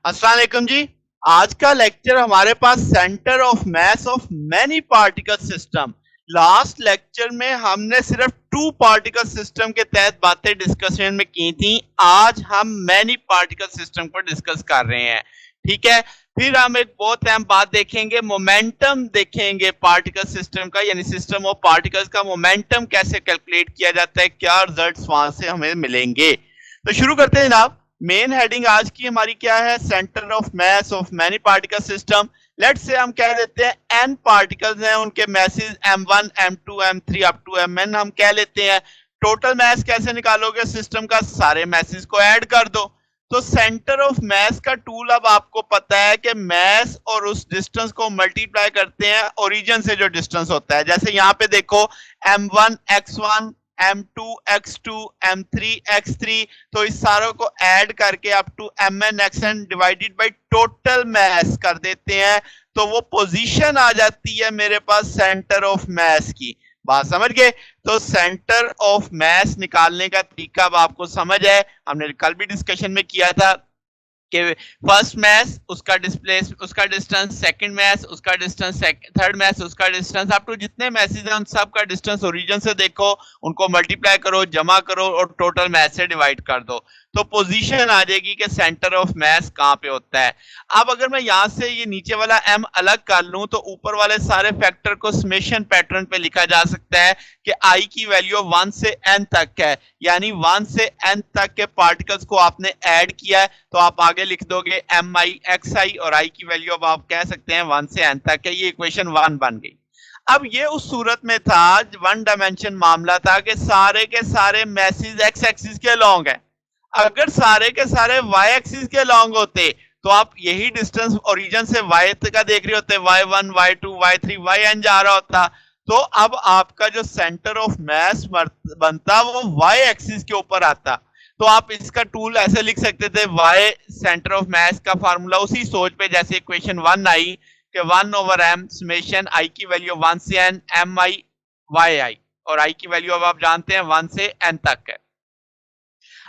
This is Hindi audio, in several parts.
अस्सलाम वालेकुम जी। आज का लेक्चर हमारे पास centre of mass of many particle system. Last lecture में हमने सिर्फ टू पार्टिकल सिस्टम के तहत बातें डिस्कशन में की थी। आज हम मैनी पार्टिकल सिस्टम को डिस्कस कर रहे हैं। ठीक है, फिर हम एक बहुत अहम बात देखेंगे, मोमेंटम देखेंगे पार्टिकल सिस्टम का, यानी सिस्टम ऑफ पार्टिकल्स का मोमेंटम कैसे कैलकुलेट किया जाता है, क्या रिजल्ट्स वहां से हमें मिलेंगे। तो शुरू करते हैं जनाब। मेन हेडिंग आज की हमारी क्या है? Centre of mass of many particle system. Let's say हम कह देते हैं n पार्टिकल्स हैं, उनके message m1 m2 m3 up to mn हम कह लेते हैं। टोटल मास कैसे निकालोगे सिस्टम का? सारे मैसेज को ऐड कर दो। तो सेंटर ऑफ मास का टूल अब आपको पता है कि मास और उस डिस्टेंस को मल्टीप्लाई करते हैं ओरिजिन से जो डिस्टेंस होता है। जैसे यहाँ पे देखो m1 x1 m2 x2 m3 x3, तो इस सारों को ऐड करके up to mn xn divided by total mass कर देते हैं, तो वो पोजीशन आ जाती है मेरे पास सेंटर ऑफ मास की। बात समझ गए? तो सेंटर ऑफ मास निकालने का तरीका अब आपको समझ है, हमने कल भी डिस्कशन में किया था कि फर्स्ट मैस उसका डिस्प्लेस उसका डिस्टेंस, सेकंड मैस उसका डिस्टेंस, थर्ड मैस उसका डिस्टेंस, अप टू जितने मैसेज हैं उन सब का डिस्टेंस ओरिजिन से देखो, उनको मल्टीप्लाई करो, जमा करो और टोटल मैस से डिवाइड कर दो, तो पोजीशन आ जाएगी कि सेंटर ऑफ मास कहां पे होता है। अब अगर मैं यहां से ये नीचे वाला m अलग कर लूं तो ऊपर वाले सारे फैक्टर को समेशन पैटर्न पे लिखा जा सकता है कि i की वैल्यू 1 से n तक है, यानी 1 से n तक के पार्टिकल्स को आपने ऐड किया है, तो आप आगे लिख दोगे mi xi और i की वैल्यू अब आप कह सकते हैं 1 से n तक है। ये इक्वेशन 1 बन गई। अब ये उस सूरत में था, वन डायमेंशन मामला था कि सारे के सारे मैसेज एक्स एक्सिस के लॉन्ग है। अगर सारे के सारे वाई एक्सिस के लॉन्ग होते तो आप यही डिस्टेंस ओरिजिन से वाई का देख रहे होते, y1 y2 y3 yn जा रहा होता, तो अब आपका जो सेंटर ऑफ मास बनता वो वाई एक्सिस के ऊपर आता। तो आप इसका टूल ऐसे लिख सकते थे, वाई सेंटर ऑफ मास का फार्मूला उसी सोच पे जैसे इक्वेशन 1 आई कि 1 ओवर m समेशन i की वैल्यू 1 से n mi yi, और i की वैल्यू अब आप जानते हैं 1 से n तक है।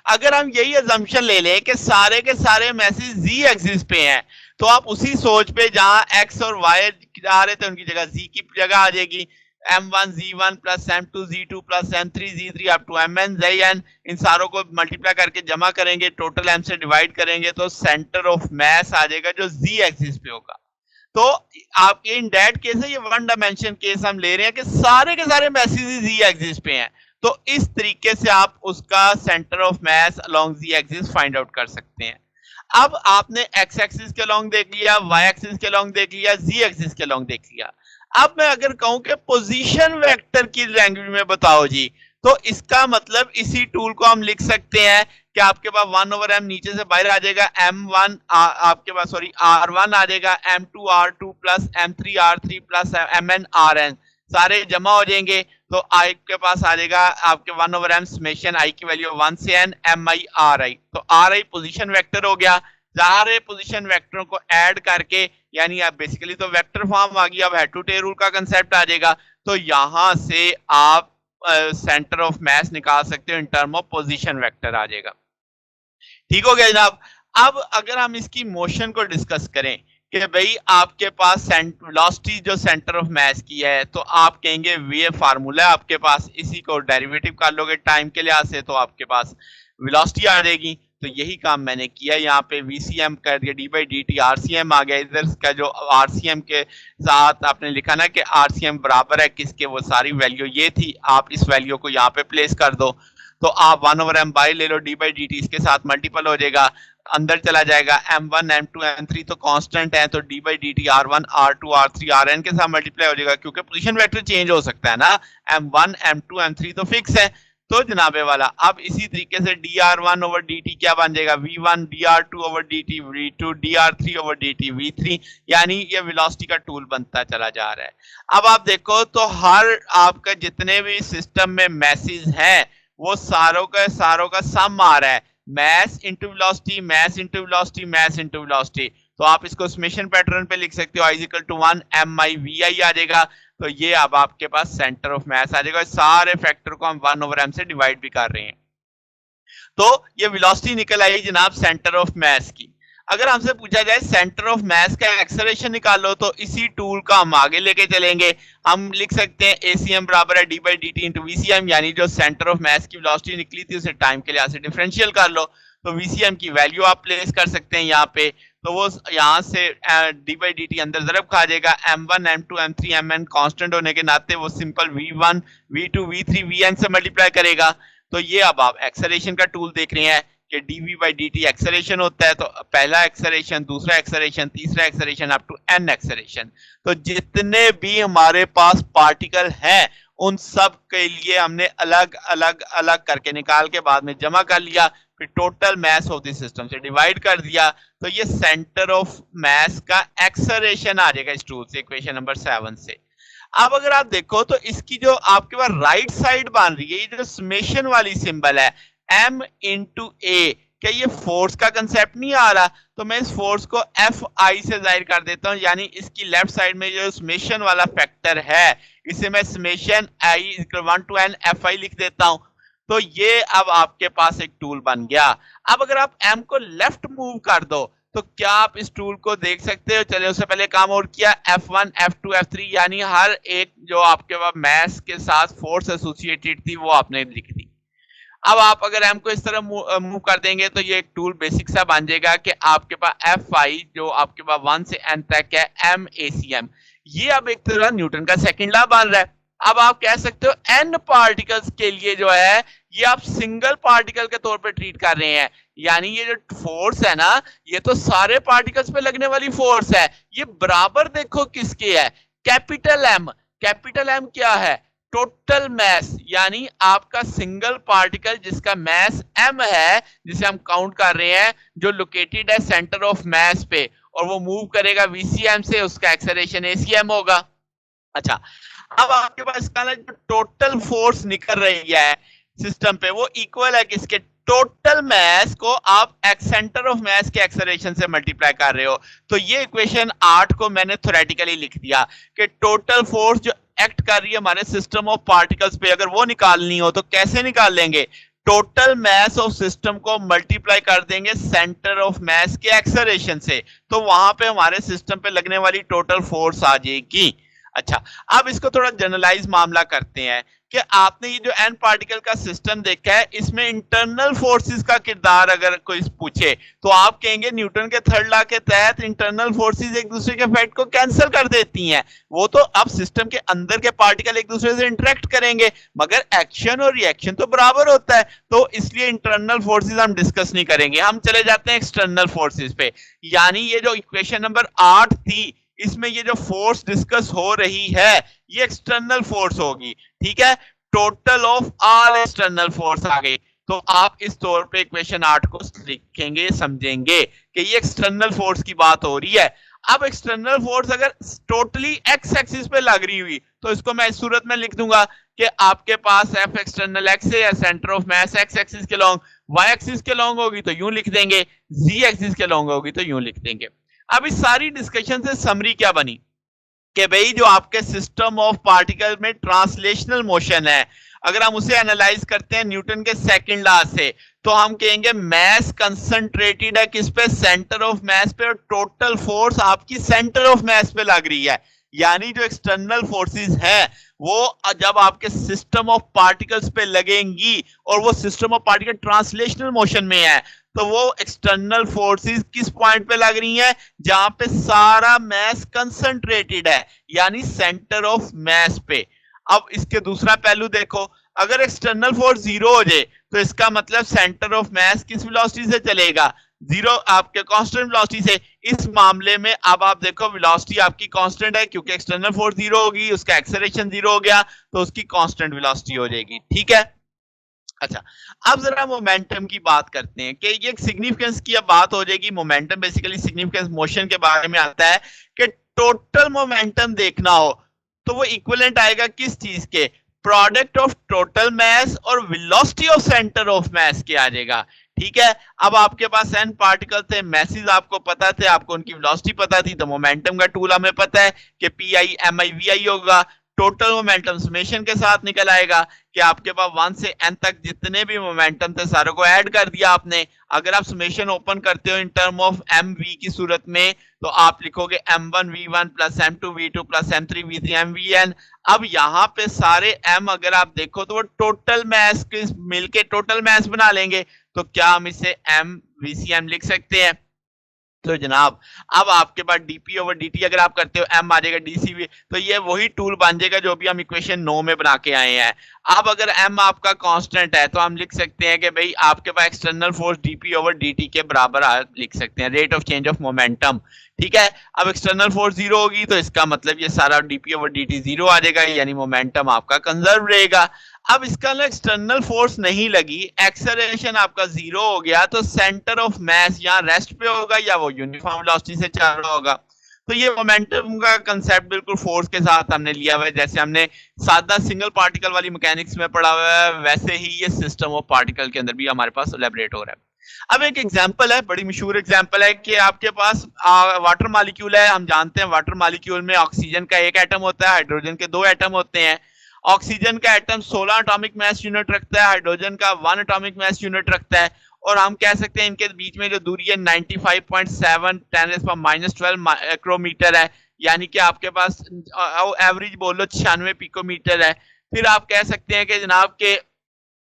अगर हम यही अजम्पशन ले लें कि सारे के सारे मैसेज z एक्सिस पे हैं, तो आप उसी सोच पे जहां x और y आ रहे थे उनकी जगह z की जगह आ जाएगी, m1 z1 plus m2 z2 plus m3 z3 up to mn zn। इन सारों को मल्टीप्लाई करके जमा करेंगे, टोटल m से डिवाइड करेंगे, तो सेंटर ऑफ मास आ जाएगा जो z एक्सिस पे होगा। तो आपके इन दैट केस है, ये वन डायमेंशन केस हम ले रहे हैं कि सारे के सारे मैसेज z एक्सिस पे हैं, तो इस तरीके से आप उसका centre of mass along z axis find out कर सकते हैं। अब आपने x एक्सिस के अलोंग देख लिया, y एक्सिस के अलोंग देख लिया, z एक्सिस के अलोंग देख लिया। अब मैं अगर कहूं कि पोजीशन वेक्टर की लैंग्वेज में बताओ जी, तो इसका मतलब इसी टूल को हम लिख सकते हैं कि आपके पास 1 ओवर m नीचे से बाहर आ जाएगा, m1 आपके पास सॉरी r1 आ जाएगा, m2 r2 plus m3 r3 plus mn rn, सारे जमा हो जाएंगे, तो आई के पास आ जाएगा आपके 1 ओवर m समेशन i की वैल्यू 1 से n mi ri, तो ri पोजीशन वेक्टर हो गया। सारे पोजीशन वेक्टरों को ऐड करके, यानी आप बेसिकली तो वेक्टर फॉर्म आ गई, अब हेड टू टेल रूल का कंसेप्ट आ जाएगा, तो यहां से आप सेंटर ऑफ मास निकाल सकते हो in term of position vector आ जाएगा। ठीक हो गया जनाब। अब अगर हम इसकी मोशन को डिस्कस करें कि भाई आपके पास वेलोसिटी जो सेंटर ऑफ मास की है, तो आप कहेंगे ये फार्मूला है आपके पास, इसी को डेरिवेटिव कर लोगे टाइम के लिहाज से, तो आपके पास वेलोसिटी आ जाएगी। तो यही काम मैंने किया, यहाँ पे VCM कर दिया, d बाई dt RCM आ गया, इधर का जो RCM के साथ आपने लिखा ना कि RCM बराबर है किसके, वो सारी वैल्यू ये थी, आप इस वैल्यू को यहाँ पे प्लेस कर दो, तो आप 1 ओवर m बाई ले लो, d बाई dt इसके साथ मल्टीपल हो जाएगा, अंदर चला जाएगा, m1 m2 m3 तो कांस्टेंट है, तो d by dt r1 r2 r3 rn के साथ मल्टीप्लाई हो जाएगा, क्योंकि पोजीशन वेक्टर चेंज हो सकता है ना, m1 m2 m3 तो फिक्स है। तो जनाबे वाला अब इसी तरीके से dr1 ओवर dt क्या बन जाएगा, v1 dr2 over dt v2 dr3 over dt v3, यानी ये वेलोसिटी का टूल बनता चला जा रहा है। अब आप देखो तो हर आपका जितने भी सिस्टम में मैसेज हैं वो सारों का सम आ रहा है, mass into velocity, mass into velocity, mass into velocity, तो आप इसको समेशन पैटर्न पे लिख सकते हो, i equal to 1 mi vi आ जाएगा, तो ये अब आपके पास सेंटर ऑफ मास आ जाएगा। सारे फैक्टर को हम 1 ओवर m से डिवाइड भी कर रहे हैं, तो ये वेलोसिटी निकल आई जनाब सेंटर ऑफ मास की। अगर हमसे पूछा जाए सेंटर ऑफ मास का एक्सेलरेशन निकालो तो इसी टूल का हम आगे लेके चलेंगे। हम लिख सकते हैं ACM बराबर है d/dt इंटू VCM, यानी जो सेंटर ऑफ मास की वेलोसिटी निकली थी उसे टाइम के लिहाज से डिफरेंशियल कर लो, तो VCM की वैल्यू आप प्लेस कर सकते हैं यहाँ पे, तो वो यहाँ से d/dt अंदर ज़रब खा जाएगा, m1 m2 m3 mn constant होने के नाते वो simple v1 v2 v3 vn से मल्टीप्लाई करेगा। तो ये अब आप एक्सेलरेशन का टूल देख रहे हैं कि dv/dt एक्सेलरेशन होता है, तो पहला एक्सेलरेशन, दूसरा एक्सेलरेशन, तीसरा acceleration up to n acceleration. तो जितने भी हमारे पास पार्टिकल हैं उन सब के लिए हमने अलग अलग अलग करके निकाल के बाद में जमा कर लिया, फिर total mass of the system से डिवाइड कर दिया, तो ये सेंटर ऑफ मास का एक्सेलरेशन आ जाएगा इस टूल से, इक्वेशन नंबर 7 से। अब अगर आप देखो तो इसकी जो आपके पास राइट साइड बन रही है, ये जो समेशन वाली सिंबल है m इंटू ए, क्या ये फोर्स का कंसेप्ट नहीं आ रहा? तो मैं इस फोर्स को Fi से जाहिर कर देता हूं, यानी इसकी लेफ्ट साइड में जो समेशन वाला फैक्टर है इसे मैं summation i equal 1 to n Fi लिख देता हूं। तो ये अब आपके पास एक टूल बन गया। अब अगर आप m को लेफ्ट मूव कर दो तो क्या आप इस टूल को देख सकते हो? चलिए उससे पहले काम और किया, F1 F2 F3 यानी हर एक जो आपके पास मास के साथ फोर्स एसोसिएटेड थी वो आपने लिख दी। अब आप अगर m को इस तरह मूव कर देंगे तो ये एक टूल बेसिक सा बन जाएगा कि आपके पास Fi जो आपके पास 1 से n तक है MACM, ये अब एक तरह न्यूटन का सेकंड लॉ बन रहा है। अब आप कह सकते हो n पार्टिकल्स के लिए जो है ये आप सिंगल पार्टिकल के तौर पे ट्रीट कर रहे हैं, यानी ये जो फोर्स है ना ये तो सारे पार्टिकल्स पे लगने वाली फोर्स है, ये बराबर देखो किसके है, कैपिटल M। कैपिटल M क्या है? टोटल मास, यानी आपका सिंगल पार्टिकल जिसका मास m है, जिसे हम काउंट कर रहे हैं, जो लोकेटेड है सेंटर ऑफ मास पे और वो मूव करेगा VCM से, उसका एक्सेलरेशन ACM होगा। अच्छा, अब आपके पास इसका जो टोटल फोर्स निकल रही है सिस्टम पे वो इक्वल है किसके? टोटल मास को आप सेंटर ऑफ मास के एक्सेलरेशन से मल्टीप्लाई कर रहे हो। तो ये इक्वेशन 8 को मैंने थ्योरेटिकली लिख दिया कि टोटल फोर्स जो एक्ट कर रही है हमारे सिस्टम ऑफ पार्टिकल्स पे, अगर वो निकालनी हो तो कैसे निकाल लेंगे? टोटल मास ऑफ सिस्टम को मल्टीप्लाई कर देंगे सेंटर ऑफ मास के एक्सेलरेशन से, तो वहां पे हमारे सिस्टम पे लगने वाली टोटल फोर्स आ जाएगी। अच्छा, अब इसको थोड़ा जनरलाइज मामला करते हैं कि आपने ये जो एन पार्टिकल का सिस्टम देखा है इसमें इंटरनल फोर्सेस का किरदार अगर कोई पूछे तो आप कहेंगे न्यूटन के थर्ड लॉ के तहत इंटरनल फोर्सेस एक दूसरे के इफेक्ट को कैंसिल कर देती हैं। वो तो अब सिस्टम के अंदर के पार्टिकल एक दूसरे से इंटरेक्ट करेंगे, मगर एक्शन और रिएक्शन तो बराबर होता है, तो इसलिए इंटरनल फोर्सेस हम डिस्कस नहीं करेंगे। हम चले जाते हैं एक्सटर्नल फोर्सेस पे, यानी ये जो इक्वेशन नंबर 8 थी इसमें ये जो फोर्स डिस्कस हो रही है ये एक्सटर्नल फोर्स होगी, ठीक है, total of all external force आ गई। तो आप इस तौर पे इक्वेशन 8 को लिखेंगे, समझेंगे कि ये एक्सटर्नल फोर्स की बात हो रही है। अब एक्सटर्नल फोर्स अगर टोटली एक्स एक्सिस पे लग रही हुई तो इसको मैं इस सूरत में लिख दूंगा कि आपके पास एफ एक्सटर्नल एक्स है या centre of mass x axis के लॉन्ग, वाई एक्सिस के लॉन्ग होगी तो यूं लिख देंगे, जी एक्सिस के लॉन्ग होगी तो यूं लिख देंगे। अब इस सारी डिस्कशन से समरी क्या बनी कि भाई जो आपके सिस्टम ऑफ पार्टिकल में ट्रांसलेशनल मोशन है, अगर हम उसे एनालाइज करते हैं न्यूटन के सेकंड लॉ से तो हम कहेंगे मास कंसंट्रेटेड है किस पे? सेंटर ऑफ मास पे, और टोटल फोर्स आपकी सेंटर ऑफ मास पे लग रही है। यानी जो एक्सटर्नल फोर्सेस है वो जब आपके सिस्टम ऑफ पार्टिकल्स पे लगेंगी और वो system of particle translational motion में है तो वो एक्सटर्नल फोर्सेस किस पॉइंट पे लग रही हैं? जहां पे सारा मास कंसंट्रेटेड है, यानी सेंटर ऑफ मास पे। अब इसके दूसरा पहलू देखो, अगर एक्सटर्नल फोर्स जीरो हो जाए तो इसका मतलब सेंटर ऑफ मास किस वेलोसिटी से चलेगा? जीरो, आपके कांस्टेंट वेलोसिटी से। इस मामले में अब आप देखो वेलोसिटी आपकी कांस्टेंट है क्योंकि एक्सटर्नल फोर्स जीरो होगी, उसका एक्सेलरेशन जीरो हो गया तो उसकी कांस्टेंट वेलोसिटी हो जाएगी, ठीक है। अच्छा, अब जरा मोमेंटम की बात करते हैं कि ये सिग्निफिकेंस की अब बात हो जाएगी। मोमेंटम बेसिकली सिग्निफिकेंस मोशन के बारे में आता है कि टोटल मोमेंटम देखना हो तो वो इक्विवेलेंट आएगा किस चीज के? प्रोडक्ट ऑफ टोटल मास और वेलोसिटी ऑफ सेंटर ऑफ मास के आ जाएगा, ठीक है। अब आपके पास एन पार्टिकल थे, मैसेज आपको पता थे, आपको उनकी वेलोसिटी पता थी, तो मोमेंटम का टूल हमें पता है कि P I M I V I होगा। टोटल मोमेंटम समेशन के साथ निकल आएगा कि आपके पास 1 से n तक जितने भी मोमेंटम थे सारों को ऐड कर दिया आपने। अगर आप समेशन ओपन करते हो इन टर्म ऑफ mv की सूरत में तो आप लिखोगे m1 v1 plus m2 v2 plus m3 v3 mvn। अब यहाँ पे सारे m अगर आप देखो तो वो टोटल मास के मिलके टोटल मास बना लेंगे, तो क्या हम इसे m vcm लिख सकते हैं? तो जनाब अब आपके पास dp ओवर dt अगर आप करते हो m आ जाएगा dcv, तो ये वही टूल बन जाएगा जो भी हम इक्वेशन 9 में बना के आए हैं। अब अगर m आपका कांस्टेंट है तो हम लिख सकते हैं कि भाई आपके पास external force dp over dt के बराबर आप लिख सकते हैं rate of change of momentum. ठीक है, अब एक्सटर्नल फोर्स जीरो होगी तो इसका मतलब ये सारा dp ओवर dt जीरो आ जाएगा, यानी मोमेंटम आपका कंजर्व रहेगा। अब इसका एक्सटर्नल फोर्स नहीं लगी, एक्सेलरेशन आपका जीरो हो गया, तो सेंटर ऑफ मास यहाँ रेस्ट पे होगा या वो यूनिफॉर्म वेलोसिटी से चल रहा होगा। तो ये मोमेंटम का कंसेप्ट बिल्कुल फोर्स के साथ हमने लिया हुआ है, जैसे हमने सादा सिंगल पार्टिकल वाली मैकेनिक्स में पढ़ा हुआ है वैसे ही ये सिस्टम ऑफ पार्टिकल के अंदर भी हमारे पास एलैबोरेट हो रहा है। अब एक एग्जांपल है, बड़ी मशहूर एग्जांपल है कि आपके पास वाटर मॉलिक्यूल है। हम जानते हैं वाटर मॉलिक्यूल में ऑक्सीजन का एक एटम होता है, हाइड्रोजन के 2 एटम होते हैं। ऑक्सीजन का एटम 16 एटॉमिक मास यूनिट रखता है, हाइड्रोजन का 1 एटॉमिक मास यूनिट रखता है, और हम कह सकते हैं इनके बीच में जो दूरी है 95.7 10⁻12 माइक्रोमीटर है, यानी कि आपके पास एवरेज बोल लो 96 पिकोमीटर है। फिर आप कह सकते हैं कि जनाब के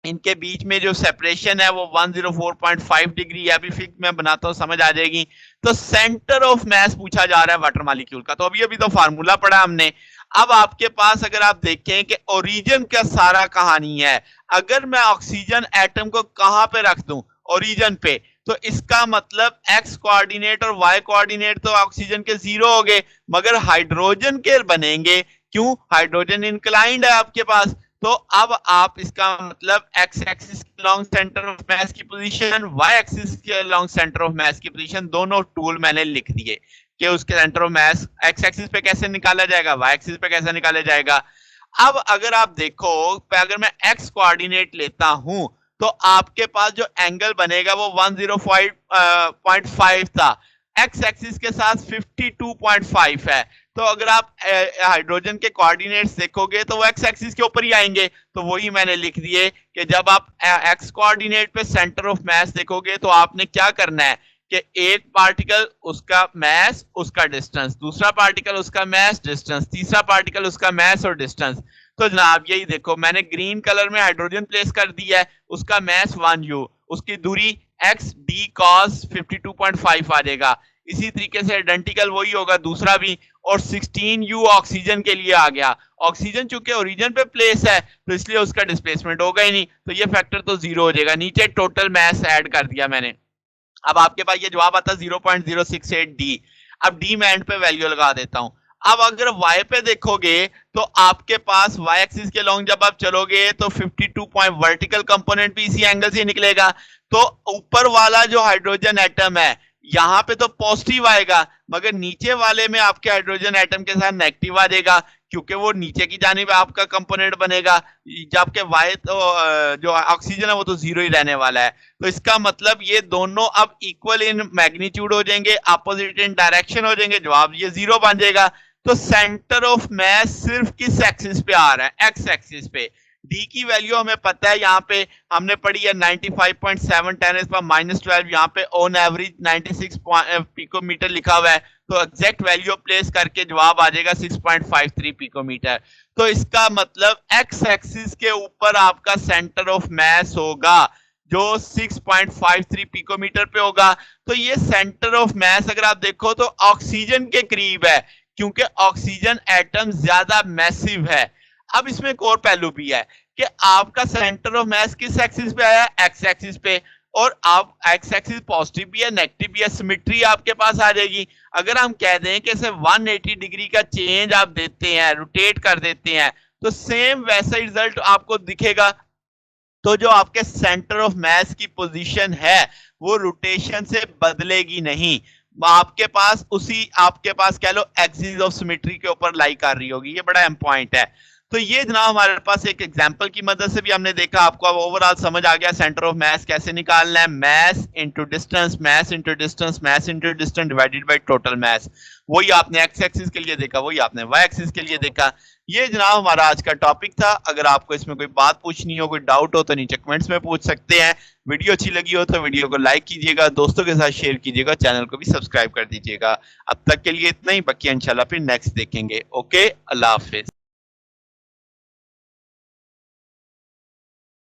इनके बीच में जो सेपरेशन है वो 104.5 डिग्री है। अभी फिर मैं बनाता हूँ, समझ आ जाएगी। तो सेंटर ऑफ मास पूछा जा रहा है वाटर मॉलिक्यूल का, तो अभी अभी तो फार्मूला पढ़ा हमने। अब आपके पास अगर आप देखें कि ओरिजिन का सारा कहानी है, अगर मैं ऑक्सीजन एटम को कहां पे रख दूं, ओरिजिन पे, तो इसका मतलब एक्स कोऑर्डिनेट और वाई कोऑर्डिनेट तो ऑक्सीजन के जीरो हो गए, मगर हाइड्रोजन के बनेंगे। क्यों? हाइड्रोजन इंक्लाइंड है आपके पास। तो अब आप इसका मतलब एक्स एक्सिस के लॉन्ग सेंटर ऑफ मास की पोजीशन, वाई एक्सिस के लॉन्ग सेंटर ऑफ मास की पोजीशन, दोनों टूल मैंने लिख दिए कि उसके centre of mass x axis पे कैसे निकाला जाएगा, वाई एक्सिस पे कैसे निकाला जाएगा। अब अगर आप देखो, अगर मैं एक्स कोऑर्डिनेट लेता हूं तो आपके पास जो एंगल बनेगा वो 105.5 था, एक्स एक्सिस के साथ 52.5 है। तो अगर आप हाइड्रोजन के कोऑर्डिनेट्स देखोगे तो वो एक्स एक्सिस के ऊपर ही आएंगे, तो वही मैंने लिख दिए कि जब आप एक्स कोऑर्डिनेट पे सेंटर ऑफ मास देखोगे तो आपने क्या करना है कि एक पार्टिकल उसका मास उसका डिस्टेंस, दूसरा पार्टिकल उसका मास डिस्टेंस, तीसरा पार्टिकल उसका मास और डिस्टेंस। तो जनाब यही देखो, मैंने ग्रीन कलर में हाइड्रोजन प्लेस कर दिया है, उसका मास 1u, उसकी दूरी x d cos 52.5 आ जाएगा। इसी तरीके से आइडेंटिकल वही होगा दूसरा भी, और 16u ऑक्सीजन के लिए आ गया। ऑक्सीजन चूंकि ओरिजिन पे प्लेस है तो इसलिए उसका डिस्प्लेसमेंट होगा ही नहीं, तो ये फैक्टर तो जीरो हो जाएगा। नीचे टोटल मास ऐड कर दिया मैंने। अब आपके पास ये जवाब आता है 0.068 डी। अब डी मैं एंड पे वैल्यू लगा देता हूं। अब अगर y पे देखोगे तो आपके पास y एक्सिस के लॉन्ग जब आप चलोगे तो 52 पॉइंट वर्टिकल कंपोनेंट भी इसी एंगल से निकलेगा। तो ऊपर वाला जो हाइड्रोजन एटम है यहाँ पे तो पॉजिटिव आएगा, मगर नीचे वाले में आपके हाइड्रोजन एटम के साथ नेगेटिव आ जाएगा, क्योंकि वो नीचे की जानिब आपका कंपोनेंट बनेगा, जबकि y तो जो ऑक्सीजन है वो तो जीरो ही रहने वाला है। तो इसका मतलब ये दोनों अब इक्वल इन मैग्नीट्यूड हो जाएंगे, अपोजिट इन डायरेक्शन हो जाएंगे, जवाब ये जीरो बन जाएगा। तो सेंटर ऑफ मास सिर्फ किस एक्सिस पे आ रहा है? एक्स एक्सिस पे। डी की वैल्यू हमें पता है, यहाँ पे हमने पढ़ी है 95.7 10⁻12, यहाँ पे ऑन एवरेज 96 पिकोमीटर लिखा हुआ है, तो एग्जैक्ट वैल्यू प्लेस करके जवाब आ जाएगा 6.53 पिकोमीटर। तो इसका मतलब एक्स एक्सिस के ऊपर आपका सेंटर ऑफ मास होगा जो 6.53 पिकोमीटर पे होगा। तो ये सेंटर ऑफ मास अगर आप देखो तो ऑक्सीजन के करीब है, क्योंकि ऑक्सीजन एटम ज्यादा मैसिव है। अब इसमें एक और पहलू भी है कि आपका सेंटर ऑफ मास किस एक्सिस पे आया? एक्स एक्सिस पे, और आप एक्स एक्सिस पॉजिटिव भी है नेगेटिव भी है, सिमेट्री आपके पास आ जाएगी। अगर हम कह दें कि इसे 180 डिग्री का चेंज आप देते हैं, रोटेट कर देते हैं, तो सेम वैसा रिजल्ट आपको दिखेगा। तो जो आपके सेंटर ऑफ मास की पोजीशन है वो रोटेशन से बदलेगी नहीं, आपके पास उसी आपके पास कह लो एक्सिस ऑफ सिमेट्री के ऊपर लाई कर रही होगी। ये बड़ा इंपॉर्टेंट है। तो ये जनाब हमारे पास एक एग्जांपल की मदद से भी हमने देखा, आपको अब ओवरऑल समझ आ गया सेंटर ऑफ मास कैसे निकालना है। Mass into distance, mass into distance, mass into distance divided by total मास। वही आपने एक्स एक्सिस के लिए देखा, वही आपने वाई एक्सिस के लिए देखा। ये जनाब हमारा आज का टॉपिक था। अगर आपको इसमें कोई बात पूछनी हो, कोई डाउट हो तो नीचे कमेंट्स में पूछ सकते हैं। वीडियो अच्छी लगी हो तो वीडियो को लाइक कीजिएगा, दोस्तों के साथ शेयर कीजिएगा, चैनल को भी सब्सक्राइब कर दीजिएगा। अब तक के लिए इतना ही, बाकी इंशाल्लाह फिर नेक्स्ट देखेंगे। ओके, अल्लाह हाफिज।